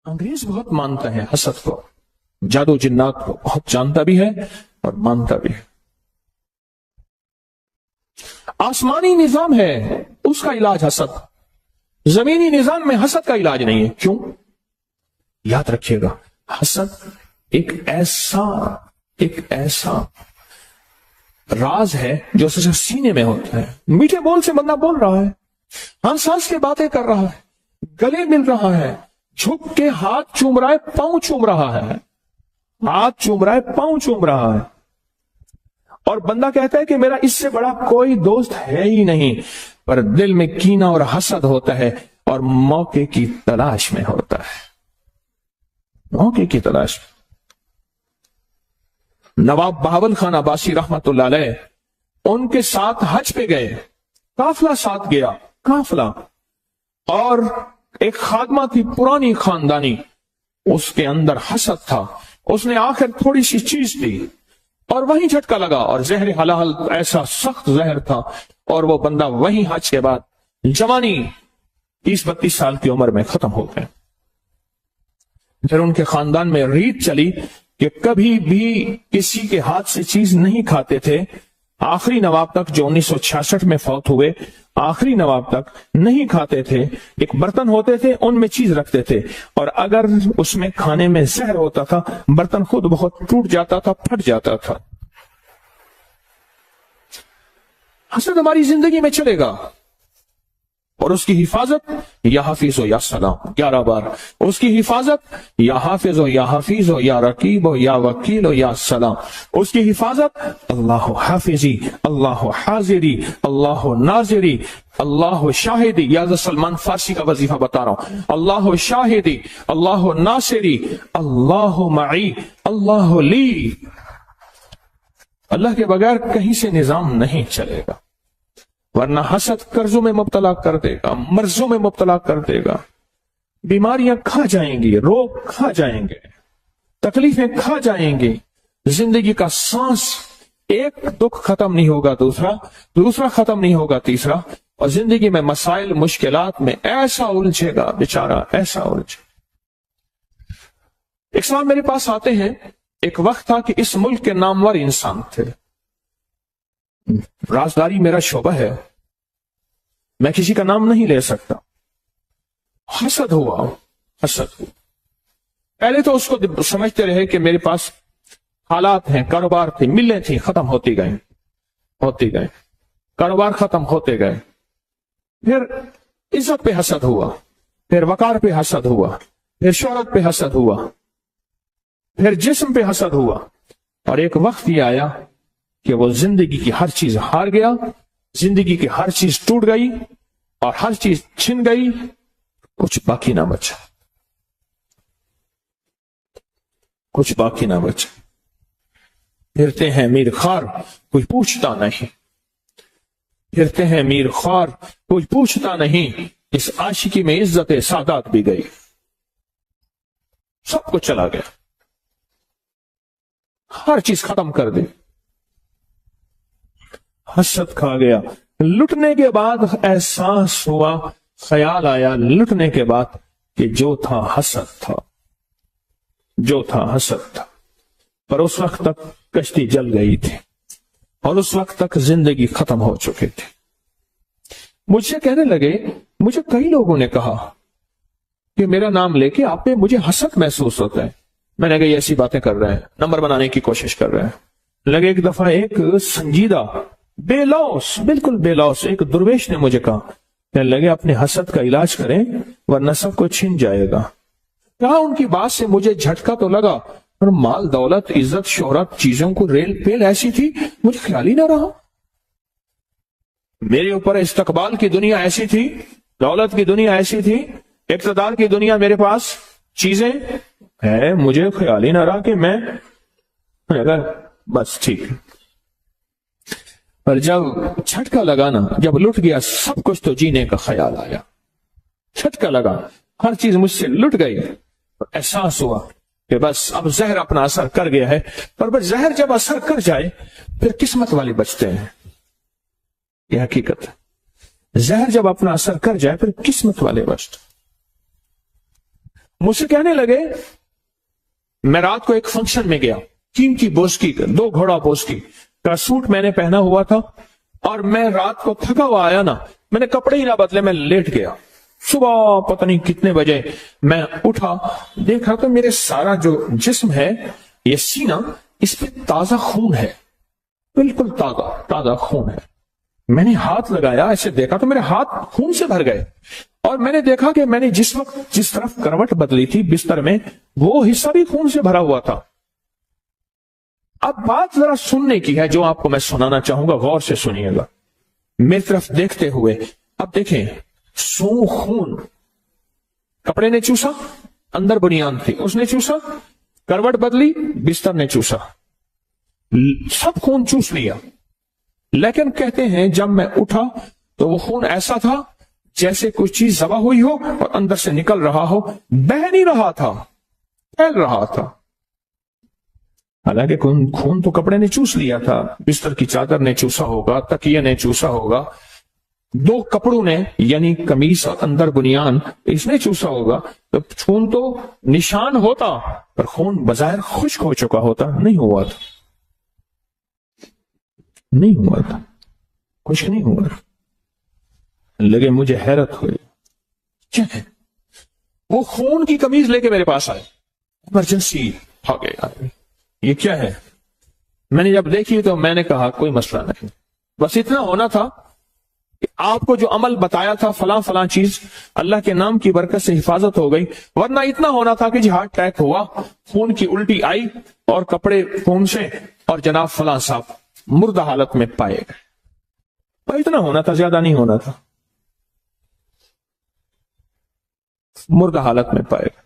انگریز بہت مانتا ہے حسد کو، جادو جنات کو بہت جانتا بھی ہے اور مانتا بھی ہے۔ آسمانی نظام ہے اس کا علاج حسد، زمینی نظام میں حسد کا علاج نہیں ہے۔ کیوں؟ یاد رکھیے گا، حسد ایک ایسا راز ہے جو صرف سینے میں ہوتا ہے۔ میٹھے بول سے بندہ بول رہا ہے، ہنس ہنس کے باتیں کر رہا ہے، گلے مل رہا ہے، جھک کے ہاتھ چوم رہا ہے، پاؤں چوم رہا ہے، ہاتھ چوم رہا ہے، پاؤں چوم رہا ہے، اور بندہ کہتا ہے کہ میرا اس سے بڑا کوئی دوست ہے ہی نہیں، پر دل میں کینہ اور حسد ہوتا ہے اور موقع کی تلاش میں ہوتا ہے، موقع کی تلاش میں۔ نواب بہاول خان عباسی رحمت اللہ علیہ ان کے ساتھ حج پہ گئے، قافلہ ساتھ گیا، قافلہ، اور ایک خادمہ تھی پرانی خاندانی، اس کے اندر حسد تھا، اس نے آخر تھوڑی سی چیز دی اور وہیں جھٹکا لگا، اور زہر حلال ایسا سخت زہر تھا، اور وہ بندہ وہیں حج کے بعد جوانی 30-32 سال کی عمر میں ختم ہو گئے۔ پھر ان کے خاندان میں ریت چلی کہ کبھی بھی کسی کے ہاتھ سے چیز نہیں کھاتے تھے، آخری نواب تک جو 1966 میں فوت ہوئے، آخری نواب تک نہیں کھاتے تھے، ایک برتن ہوتے تھے ان میں چیز رکھتے تھے، اور اگر اس میں کھانے میں زہر ہوتا تھا برتن خود بہت ٹوٹ جاتا تھا، پھٹ جاتا تھا۔ حسد ہماری زندگی میں چلے گا، اور اس کی حفاظت یا حافظ ہو یا سلام، 11 بار اس کی حفاظت یا حافظ ہو یا حفیظ ہو یا رقیب ہو یا وکیل ہو یا سلام، اس کی حفاظت اللہ حافظی، اللہ حاضری، اللہ ناظری، اللہ شاہدی، یا سلمان فارسی کا وظیفہ بتا رہا ہوں، اللہ شاہدی، اللہ ناصری، اللہ معی، اللہ لی۔ اللہ کے بغیر کہیں سے نظام نہیں چلے گا، ورنہ حسد قرضوں میں مبتلا کر دے گا، مرضوں میں مبتلا کر دے گا، بیماریاں کھا جائیں گی، روگ کھا جائیں گے، تکلیفیں کھا جائیں گی، زندگی کا سانس ایک دکھ ختم نہیں ہوگا، دوسرا ختم نہیں ہوگا، تیسرا، اور زندگی میں مسائل مشکلات میں ایسا الجھے گا بیچارہ، ایسا الجھے۔ ایک سوال میرے پاس آتے ہیں، ایک وقت تھا کہ اس ملک کے نامور انسان تھے، رازداری میرا شعبہ ہے، میں کسی کا نام نہیں لے سکتا، حسد ہوا، حسد ہوا۔ پہلے تو اس کو سمجھتے رہے کہ میرے پاس حالات ہیں، کاروبار تھے، ملیں تھیں، ختم ہوتی گئے، کاروبار ختم ہوتے گئے، پھر عزت پہ حسد ہوا، پھر وقار پہ حسد ہوا، پھر شہرت پہ حسد ہوا، پھر جسم پہ حسد ہوا، اور ایک وقت یہ آیا کہ وہ زندگی کی ہر چیز ہار گیا، زندگی کی ہر چیز ٹوٹ گئی اور ہر چیز چھن گئی، کچھ باقی نہ بچا، کچھ باقی نہ بچا۔ پھرتے ہیں میر خوار، کوئی پوچھتا نہیں، پھرتے ہیں میر خوار، کوئی پوچھتا نہیں، اس عاشقی میں عزت سادات بھی گئی، سب کچھ چلا گیا، ہر چیز ختم کر دی، حسد کھا گیا۔ لٹنے کے بعد احساس ہوا، خیال آیا لٹنے کے بعد کہ جو تھا حسد تھا، جو تھا حسد تھا، پر اس وقت تک کشتی جل گئی تھی اور اس وقت تک زندگی ختم ہو چکی تھی۔ مجھ سے کہنے لگے، مجھے کئی لوگوں نے کہا کہ میرا نام لے کے آپ پہ مجھے حسد محسوس ہوتا ہے۔ میں نے کہا یہ ایسی باتیں کر رہے ہیں، نمبر بنانے کی کوشش کر رہے ہیں۔ لگے ایک دفعہ ایک سنجیدہ بے لوس، بالکل بے لوس ایک درویش نے مجھے کہا، کہنے لگے اپنے حسد کا علاج کریں ورنہ سب کو چھن جائے گا۔ کہا ان کی بات سے مجھے جھٹکا تو لگا، اور مال دولت عزت شہرت چیزوں کو ریل پیل ایسی تھی مجھے خیال ہی نہ رہا، میرے اوپر استقبال کی دنیا ایسی تھی، دولت کی دنیا ایسی تھی، اقتدار کی دنیا میرے پاس چیزیں ہے، مجھے خیال ہی نہ رہا کہ میں بس ٹھیک۔ پر جب جھٹکا لگا نا، جب لٹ گیا سب کچھ تو جینے کا خیال آیا، جھٹکا لگا، ہر چیز مجھ سے لٹ گئی، احساس ہوا کہ بس اب زہر اپنا اثر کر گیا ہے۔ پر بس زہر جب اثر کر جائے پھر قسمت والے بچتے ہیں، یہ حقیقت ہے، زہر جب اپنا اثر کر جائے پھر قسمت والے بچتے۔ मुझसे कहने लगे, मैं रात को एक फंक्शन में गया, कीमती बोस्की 2 घोड़ा बोस्की का सूट मैंने पहना हुआ था, और मैं रात को थका हुआ आया ना, मैंने कपड़े ही ना बदले, मैं लेट गया। सुबह पता नहीं कितने बजे मैं उठा, देखा तो मेरे सारा जो जिस्म है, ये सीना, इस पे ताजा खून है, बिल्कुल ताजा ताजा खून है। मैंने हाथ लगाया, ऐसे देखा तो मेरे हाथ खून से भर गए, और मैंने देखा कि मैंने जिस वक्त जिस तरफ करवट बदली थी बिस्तर में, वो हिस्सा भी खून से भरा हुआ था। अब बात जरा सुनने की है, जो आपको मैं सुनाना चाहूंगा, गौर से सुनिएगा, मेरी तरफ देखते हुए। अब देखें, खून, कपड़े ने चूसा, अंदर बुनियान थी, उसने चूसा, करवट बदली, बिस्तर ने चूसा, सब खून चूस लिया। लेकिन कहते हैं जब मैं उठा तो वो खून ऐसा था जैसे कोई चीज जबा हुई हो और अंदर से निकल रहा हो, बह नहीं रहा था, फैल रहा था। हालांकि खून तो कपड़े ने चूस लिया था, बिस्तर की चादर ने चूसा होगा, तकिए ने चूसा होगा, 2 कपड़ों ने यानी कमीज और अंदर बुनियान, इसने चूसा होगा। तो खून तो निशान होता, पर खून बजाय खुश्क हो चुका होता, नहीं हुआ था, नहीं हुआ था, खुश्क नहीं हुआ था। लगे मुझे हैरत हुई, क्या है? वो खून की कमीज लेके मेरे पास आए, इमरजेंसी आ गया, ये क्या है? मैंने जब देखी तो मैंने कहा कोई मसला नहीं, बस इतना होना था कि आपको जो अमल बताया था, फलां फलां चीज, अल्लाह के नाम की बरकत से हिफाजत हो गई, वरना इतना होना था कि जी हार्ट अटैक हुआ, खून की उल्टी आई और कपड़े खून से, और जनाब फलां साहब मुर्दा हालत में पाए गए। इतना होना था, ज्यादा नहीं होना था, मुर्दा हालत में पाए गए।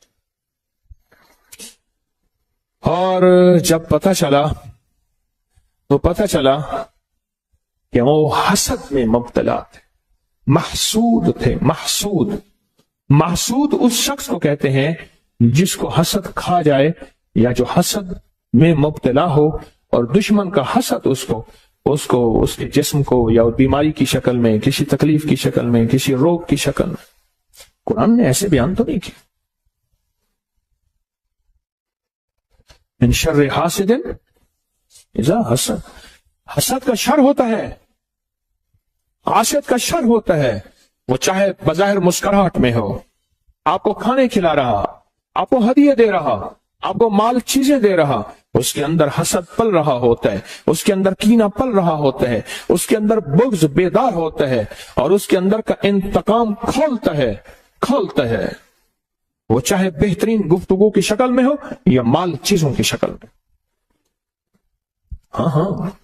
और जब पता चला तो पता चला कि वो हसद में मुब्तला थे, महसूद थे। महसूद उस शख्स को कहते हैं जिसको हसद खा जाए, या जो हसद में मुब्तला हो और दुश्मन का हसद उसको उसके जिस्म को या बीमारी की शक्ल में, किसी तकलीफ की शक्ल में, किसी रोग की शक्ल में। कुरान ने ऐसे बयान तो नहीं किया, मिन शर्रि हासिदिन इज़ा हसद, हसद का शर होता है, हासिद का शर होता है। वो चाहे बज़ाहिर मुस्कुराहट में हो, आपको खाने खिला रहा, आपको हदिये दे रहा, आपको माल चीजें दे रहा, उसके अंदर हसद पल रहा होता है, उसके अंदर कीना पल रहा होता है, उसके अंदर बुग़्ज़ बेदार होता है, और उसके अंदर का इंतकाम खोलता है। वो चाहे बेहतरीन गुफ्तगू की शक्ल में हो या माल चीजों की शक्ल में। हाँ,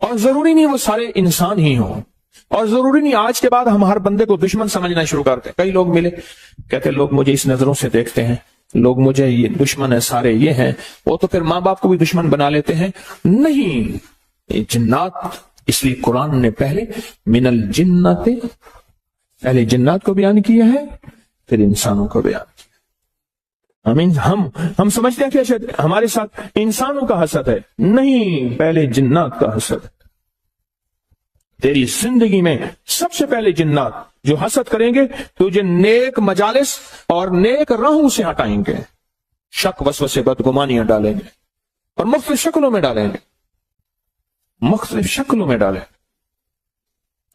और जरूरी नहीं वो सारे इंसान ही हो, और जरूरी नहीं आज के बाद हम हर बंदे को दुश्मन समझना शुरू करते हैं। कई लोग मिले, कहते लोग मुझे इस नजरों से देखते हैं, लोग मुझे ये दुश्मन है, सारे ये हैं, वो तो फिर माँ बाप को भी दुश्मन बना लेते हैं। नहीं, जिन्नात, इसलिए कुरान ने पहले मिनल जिन्नाते, पहले जिन्नात को बयान किया है, फिर इंसानों को बयान किया। हम समझते हैं कि शायद हमारे साथ इंसानों का हसद है, नहीं, पहले जिन्नात का हसद है। तेरी जिंदगी में सबसे पहले जिन्नात जो हसद करेंगे तुझे नेक मजालिस और नेक राहों से हटाएंगे, शक वसवसे बदगुमानियां डालेंगे और मुख्तलिफ शक्लों में डालेंगे,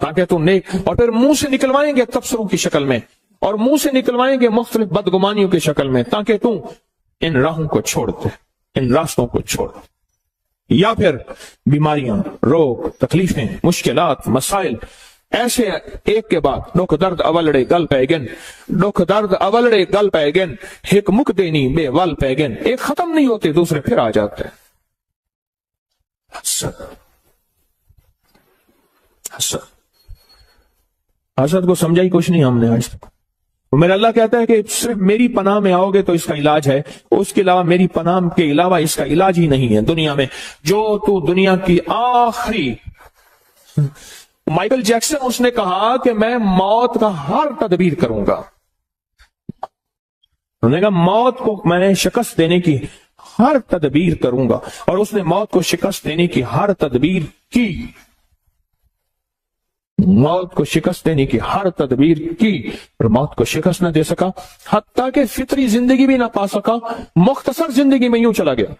ताकि तुम नेक, और फिर मुंह से निकलवाएंगे तबसरों की शक्ल में, और मुंह से निकलवाएंगे मुख्तलिफ बदगुमानियों की शक्ल में, ताकि तुम इन राहों को छोड़ दे, इन रास्तों को छोड़ दे। या फिर बीमारियां, रोग, तकलीफें, मुश्किलात, मसाइल, ऐसे एक के बाद दुख दर्द अवलड़े गल पैगन, दुख दर्द अवलड़े गल पैगन, एक मुक देनी बेवल पैगन, एक खत्म नहीं होते दूसरे फिर आ जाते हैं। हसद को समझा ही कुछ नहीं हमने आज तक। मेरा अल्लाह कहता है कि सिर्फ मेरी पनाह में आओगे तो इसका इलाज है, उसके अलावा मेरी पनाह के अलावा इसका इलाज ही नहीं है दुनिया में। जो तू दुनिया की आखिरी, माइकल जैक्सन उसने कहा कि मैं मौत का हर तदबीर करूंगा, उन्होंने कहा मौत को मैंने शिकस्त देने की हर तदबीर करूंगा, और उसने मौत को शिकस्त देने की हर तदबीर की। मौत को शिकस्त देने की हर तदबीर की और मौत को शिकस्त न दे सका, हत्ता कि फितरी जिंदगी भी ना पा सका, मुख्तसर जिंदगी में यूं चला गया।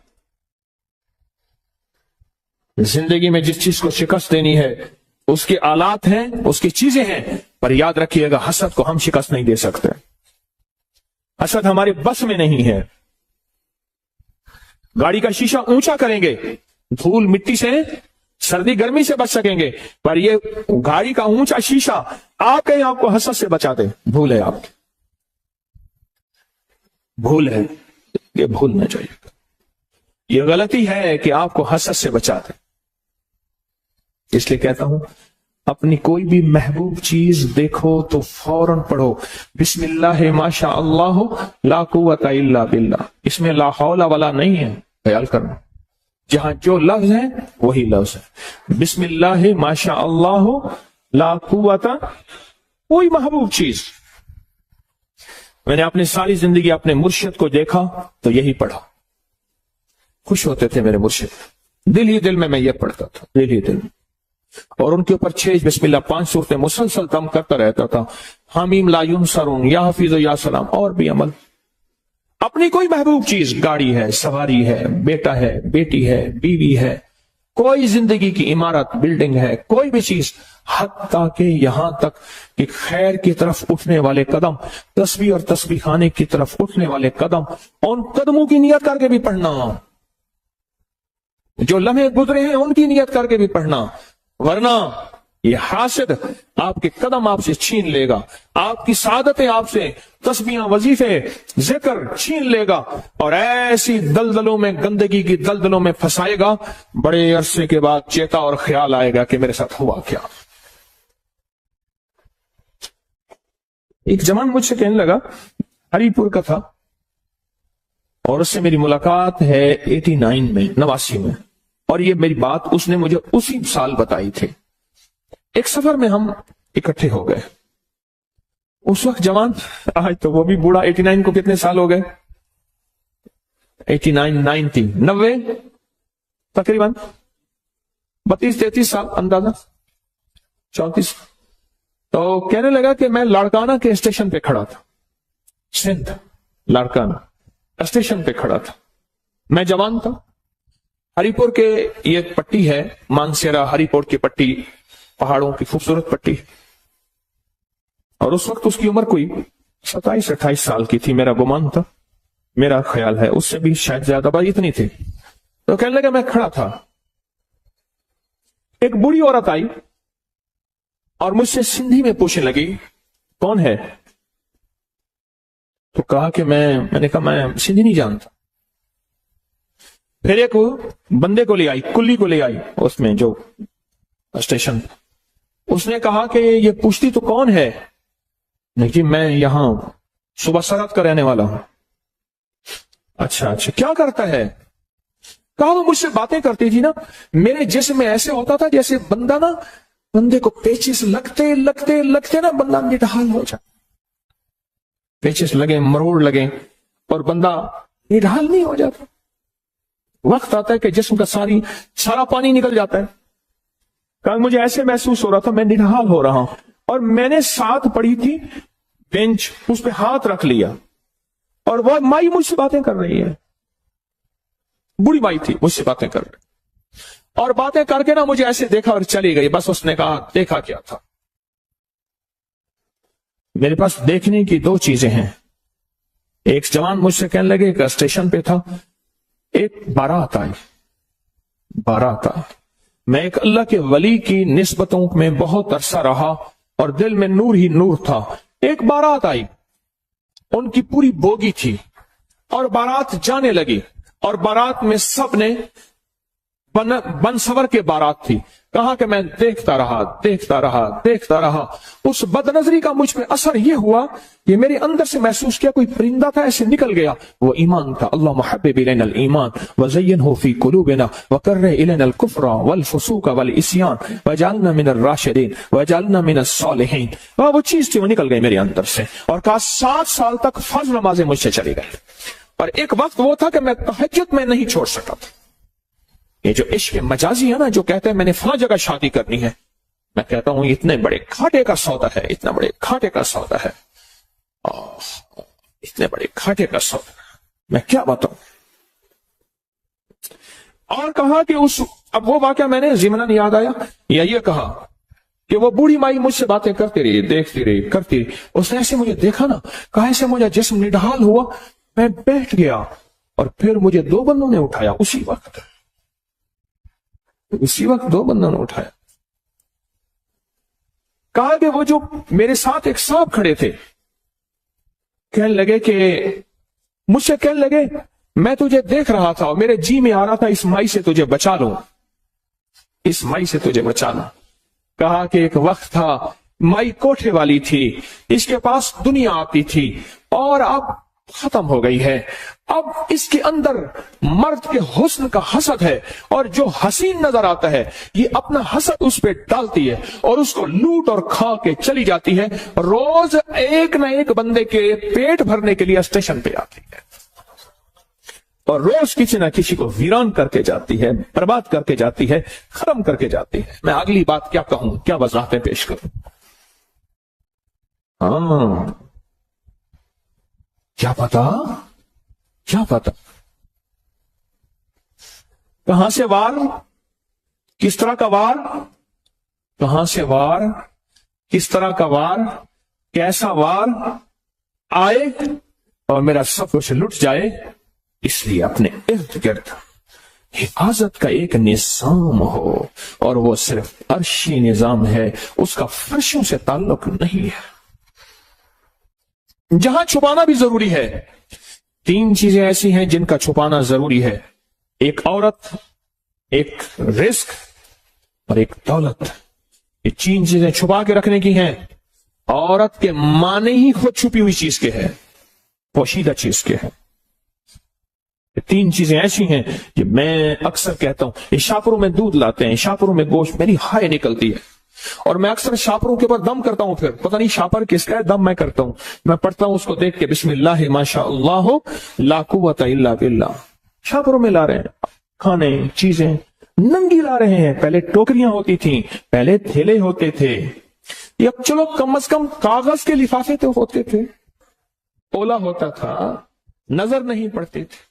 जिंदगी में जिस चीज को शिकस्त देनी है उसके आलात हैं, उसकी चीजें हैं, पर याद रखिएगा हसद को हम शिकस्त नहीं दे सकते। हसद हमारे बस में नहीं है। गाड़ी का शीशा ऊंचा करेंगे, धूल मिट्टी से, सर्दी गर्मी से बच सकेंगे, पर ये गाड़ी का ऊंचा शीशा आपके आपको हसद से बचा दे, भूल है आपकी, भूल है, ये भूलना चाहिए। ये गलती है कि आपको हसद से बचा दे। इसलिए कहता हूं, अपनी कोई भी महबूब चीज देखो तो फौरन पढ़ो बिस्मिल्लाह माशा अल्लाह ला कुव्वता इल्ला बिल्लाह। इसमें ला हौला वाला नहीं है, ख्याल करना। जहां जो लफ्ज है वही लफ्ज है। बिस्मिल्लाह माशा अल्लाह ला कुव्वता, कोई महबूब चीज। मैंने अपनी सारी जिंदगी अपने मुर्शिद को देखा तो यही पढ़ा। खुश होते थे मेरे मुर्शिद, दिल ही दिल में मैं ये पढ़ता था, दिल ही दिल में। और उनके ऊपर 6 बिस्मिल्लाह 5 सूरतें मुसलसल दम करता रहता था। हामीम ला युनसरून, या हफीज या सलाम, और भी अमल। अपनी कोई महबूब चीज, गाड़ी है, सवारी है, बेटा है, बेटी है, बीवी है, कोई जिंदगी की इमारत, बिल्डिंग है, कोई भी चीज, हत्ता के यहां तक कि खैर की तरफ उठने वाले कदम, तस्बीह और तस्बीह खाने की तरफ उठने वाले कदम, उन कदमों की नियत करके भी पढ़ना। जो लम्हे गुजरे हैं उनकी नियत करके भी पढ़ना, वरना ये हासिद आपके कदम आपसे छीन लेगा, आपकी सादतें आपसे, तस्बीहां, वजीफे, जिक्र छीन लेगा और ऐसी दलदलों में, गंदगी की दलदलों में फंसाएगा। बड़े अरसे के बाद चेता और ख्याल आएगा कि मेरे साथ हुआ क्या। एक जवान मुझसे कहने लगा, हरिपुर का था, और उससे मेरी मुलाकात है 89 में, 89 में, और ये मेरी बात उसने मुझे उसी साल बताई थी। एक सफर में हम इकट्ठे हो गए। उस वक्त जवान, आज तो वो भी बूढ़ा, 89 को कितने साल हो गए? 89, 90, 90 तकरीबन 32-33 साल, अंदाजा 34। तो कहने लगा कि मैं लाड़काना के स्टेशन पे खड़ा था, सिंध लाड़काना स्टेशन पे खड़ा था। मैं जवान था। हरिपुर के ये पट्टी है, मानसेरा हरिपुर की पट्टी, पहाड़ों की खूबसूरत पट्टी, और उस वक्त उसकी उम्र कोई 27-28 साल की थी, मेरा गुमान था, मेरा ख्याल है, उससे भी शायद ज्यादा, बात इतनी थी। तो कहने लगा मैं खड़ा था, एक बूढ़ी औरत आई और मुझसे सिंधी में पूछने लगी, कौन है? तो कहा कि मैंने कहा मैं सिंधी नहीं जानता। फिर एक बंदे को ले आई, कुल्ली को ले आई उसमें जो स्टेशन, उसने कहा कि ये पूछती तो कौन है? नहीं जी मैं यहां सुबह सरहद का रहने वाला हूं। अच्छा अच्छा, क्या करता है? कहा वो मुझसे बातें करती थी ना, मेरे जिस्म में ऐसे होता था जैसे बंदे को पेचिस लगते लगते लगते ना बंदा निढाल हो जाए, पेचिस लगे, मरोड़ लगे, और बंदा निढाल नहीं हो जाता। वक्त आता है कि जिस्म का सारा पानी निकल जाता है। कल मुझे ऐसे महसूस हो रहा था, मैं निढाल हो रहा हूं, और मैंने साथ पड़ी थी बेंच, उस पर हाथ रख लिया, और वह माई मुझसे बातें कर रही है, बूढ़ी माई थी, मुझसे बातें कर रही, और बातें करके ना मुझे ऐसे देखा और चली गई। बस उसने कहा देखा क्या था? मेरे पास देखने की 2 चीजें हैं। एक जवान मुझसे कहने लगे, एक स्टेशन पे था, एक बारात आई, बारात आई। मैं एक अल्लाह के वली की निस्बतों में बहुत अरसा रहा और दिल में नूर ही नूर था। एक बारात आई, उनकी पूरी बोगी थी, और बारात जाने लगी, और बारात में सब ने बनसवर के बारात थी। कहा कि मैं देखता रहा देखता रहा देखता रहा। उस बदनजरी का मुझ पे असर यह हुआ कि मेरे अंदर से महसूस किया कोई परिंदा था, ऐसे निकल गया। वो ईमान था। अल्लाह मुहब्बिब इलैनल ईमान वज़य्यनहु फी कुलूबिना वकर्रिह इलैनल कुफ्र वल फुसूक वल इस्यान वजअलना मिनर राशिदीन वजअलना मिनस सालिहीन। वो चीज थी, वो निकल गई मेरे अंदर से, और कहा 7 साल तक फर्ज नमाजें मुझसे चली गई। पर एक वक्त वो था कि मैं तहज्जुद में नहीं छोड़ सका था। ये जो इश्क मजाजी है ना, जो कहते हैं मैंने फला जगह शादी करनी है, मैं कहता हूं इतने बड़े घाटे का सौदा है, इतना बड़े घाटे का सौदा है, इतने बड़े घाटे का सौदा, मैं क्या बताऊं। और कहा कि अब वो वाकया मैंने ज़िमनन याद आया, या ये कहा कि वो बूढ़ी माई मुझसे बातें करती रही, देखती रही, करती रही। उसने ऐसे मुझे देखा ना, कहा ऐसे मुझे जिस्म निढाल हुआ, मैं बैठ गया और फिर मुझे दो बंदों ने उठाया उसी वक्त दो बंदों ने उठाया। कहा कि वो जो मेरे साथ एक साहब खड़े थे, कहने लगे कि मुझसे कहने लगे मैं तुझे देख रहा था और मेरे जी में आ रहा था इस माई से तुझे बचा लूं, इस माई से तुझे बचा लूं। कहा कि एक वक्त था माई कोठे वाली थी, इसके पास दुनिया आती थी और अब खत्म हो गई है। अब इसके अंदर मर्द के हुस्न का हसद है और जो हसीन नजर आता है ये अपना हसद उस पे डालती है और उसको लूट और खा के चली जाती है। रोज एक न एक बंदे के पेट भरने के लिए स्टेशन पे आती है और रोज किसी न किसी को वीरान करके जाती है, बर्बाद करके जाती है, खत्म करके जाती है। मैं अगली बात क्या कहूं, क्या वजाहतें पेश करूं। क्या पता कहां से वार, किस तरह का वार, कहां से वार, किस तरह का वार, कैसा वार आए और मेरा सब कुछ लुट जाए। इसलिए अपने इर्द गिर्द हिफाजत का एक निजाम हो और वो सिर्फ अर्शी निजाम है, उसका फर्शों से ताल्लुक नहीं है। जहां छुपाना भी जरूरी है। तीन चीजें ऐसी हैं जिनका छुपाना जरूरी है, एक औरत, एक रिस्क और एक दौलत। ये तीन चीजें छुपा के रखने की हैं। औरत के माने ही खुद छुपी हुई चीज के है, पोशीदा चीज के है। ये तीन चीजें ऐसी हैं कि मैं अक्सर कहता हूं, ये शाहपुरों में दूध लाते हैं, शाहपुरों में गोश्त, मेरी हाय निकलती है और मैं अक्सर शाहपुरों के ऊपर दम करता हूं, फिर पता नहीं शाहपर किसका है, दम मैं करता हूं। मैं पढ़ता हूं उसको देख के, बिस्मिल्लाह माशा अल्लाह ला कुव्वता इल्ला बिल्लाह। शाहपुरों में ला रहे हैं खाने, चीजें नंगी ला रहे हैं। पहले टोकरियां होती थी, पहले थैले होते थे, या चलो कम से कम कागज के लिफाफे तो होते थे, ओला होता था, नजर नहीं पड़ते थे।